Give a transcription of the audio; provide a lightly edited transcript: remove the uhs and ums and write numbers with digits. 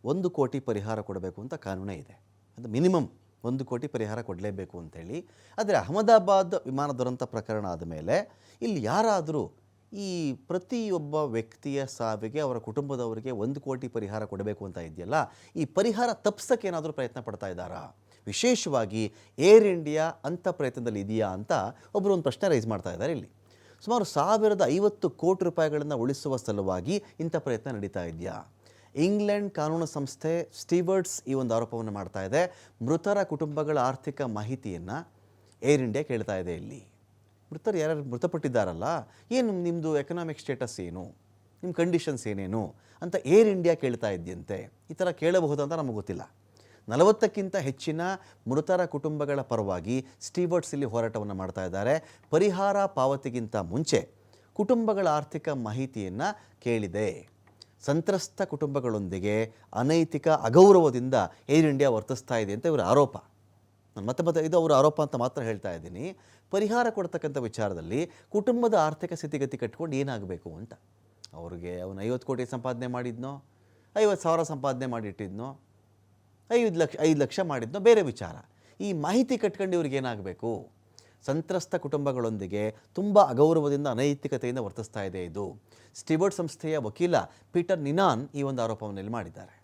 1 ಕೋಟಿ ಪರಿಹಾರ ಕೊಡಬೇಕು ಅಂತ ಕಾನೂನೇ ಇದೆ. ಅದು ಮಿನಿಮಮ್ 1 ಕೋಟಿ ಪರಿಹಾರ ಕೊಡಲೇಬೇಕು ಅಂತೇಳಿ. ಆದರೆ ಅಹಮದಾಬಾದ್ ವಿಮಾನ ದುರಂತ ಪ್ರಕರಣ ಆದಮೇಲೆ ಇಲ್ಲಿ ಯಾರಾದರೂ ಈ ಪ್ರತಿಯೊಬ್ಬ ವ್ಯಕ್ತಿಯ ಸಾವಿಗೆ ಅವರ ಕುಟುಂಬದವರಿಗೆ 1 ಕೋಟಿ ಪರಿಹಾರ ಕೊಡಬೇಕು ಅಂತ ಇದೆಯಲ್ಲ, ಈ ಪರಿಹಾರ ತಪ್ಪಿಸೋಕ್ಕೆ ಏನಾದರೂ ಪ್ರಯತ್ನ ಪಡ್ತಾ ಇದ್ದಾರಾ? ವಿಶೇಷವಾಗಿ ಏರ್ ಇಂಡಿಯಾ ಅಂಥ ಪ್ರಯತ್ನದಲ್ಲಿ ಇದೆಯಾ ಅಂತ ಒಬ್ಬರು ಒಂದು ಪ್ರಶ್ನೆ ರೈಸ್ ಮಾಡ್ತಾ ಇದ್ದಾರೆ. ಇಲ್ಲಿ ಸುಮಾರು 1050 ಕೋಟಿ ರೂಪಾಯಿಗಳನ್ನು ಉಳಿಸುವ ಸಲುವಾಗಿ ಇಂಥ ಪ್ರಯತ್ನ ನಡೀತಾ ಇದೆಯಾ? ಇಂಗ್ಲೆಂಡ್ ಕಾನೂನು ಸಂಸ್ಥೆ ಸ್ಟೀವರ್ಟ್ಸ್ ಈ ಒಂದು ಆರೋಪವನ್ನು ಮಾಡ್ತಾ ಇದೆ. ಮೃತರ ಕುಟುಂಬಗಳ ಆರ್ಥಿಕ ಮಾಹಿತಿಯನ್ನು ಏರ್ ಇಂಡಿಯಾ ಕೇಳ್ತಾ ಇದೆ. ಇಲ್ಲಿ ಮೃತರು ಯಾರು ಮೃತಪಟ್ಟಿದ್ದಾರಲ್ಲ, ಏನು ನಿಮ್ಮದು ಎಕನಾಮಿಕ್ ಸ್ಟೇಟಸ್ ಏನು, ನಿಮ್ಮ ಕಂಡೀಷನ್ಸ್ ಏನೇನು ಅಂತ ಏರ್ ಇಂಡಿಯಾ ಕೇಳ್ತಾ ಇದ್ದಂತೆ. ಈ ಥರ ಕೇಳಬಹುದು ಅಂತ ನಮಗೆ ಗೊತ್ತಿಲ್ಲ. 40ಕ್ಕಿಂತ ಹೆಚ್ಚಿನ ಮೃತರ ಕುಟುಂಬಗಳ ಪರವಾಗಿ ಸ್ಟೀವರ್ಟ್ಸ್ ಇಲ್ಲಿ ಹೋರಾಟವನ್ನು ಮಾಡ್ತಾ ಇದ್ದಾರೆ. ಪರಿಹಾರ ಪಾವತಿಗಿಂತ ಮುಂಚೆ ಕುಟುಂಬಗಳ ಆರ್ಥಿಕ ಮಾಹಿತಿಯನ್ನು ಕೇಳಿದೆ. ಸಂತ್ರಸ್ತ ಕುಟುಂಬಗಳೊಂದಿಗೆ ಅನೈತಿಕ ಅಗೌರವದಿಂದ ಏರ್ ಇಂಡಿಯಾ ವರ್ತಿಸ್ತಾ ಇದೆ ಅಂತ ಇವರ ಆರೋಪ. ನಾನು ಮತ್ತೆ ಇದು ಅವರ ಆರೋಪ ಅಂತ ಮಾತ್ರ ಹೇಳ್ತಾ ಇದ್ದೀನಿ. ಪರಿಹಾರ ಕೊಡ್ತಕ್ಕಂಥ ವಿಚಾರದಲ್ಲಿ ಕುಟುಂಬದ ಆರ್ಥಿಕ ಸ್ಥಿತಿಗತಿ ಕಟ್ಕೊಂಡು ಏನಾಗಬೇಕು ಅಂತ. ಅವ್ರಿಗೆ ಅವನು 50 ಕೋಟಿ ಸಂಪಾದನೆ ಮಾಡಿದ್ನೋ, 50,000 ಸಂಪಾದನೆ ಮಾಡಿಟ್ಟಿದ್ನೋ, 5 ಲಕ್ಷ ಮಾಡಿದ್ನೋ ಬೇರೆ ವಿಚಾರ. ಈ ಮಾಹಿತಿ ಕಟ್ಕೊಂಡು ಇವ್ರಿಗೆ ಏನಾಗಬೇಕು? ಸಂತ್ರಸ್ತ ಕುಟುಂಬಗಳೊಂದಿಗೆ ತುಂಬ ಅಗೌರವದಿಂದ ಅನೈತಿಕತೆಯಿಂದ ವರ್ತಿಸ್ತಾ ಇದೆ ಇದು. ಸ್ಟೀವರ್ಟ್ ಸಂಸ್ಥೆಯ ವಕೀಲ ಪೀಟರ್ ನಿನಾನ್ ಈ ಒಂದು ಆರೋಪವನ್ನು ಮಾಡಿದ್ದಾರೆ.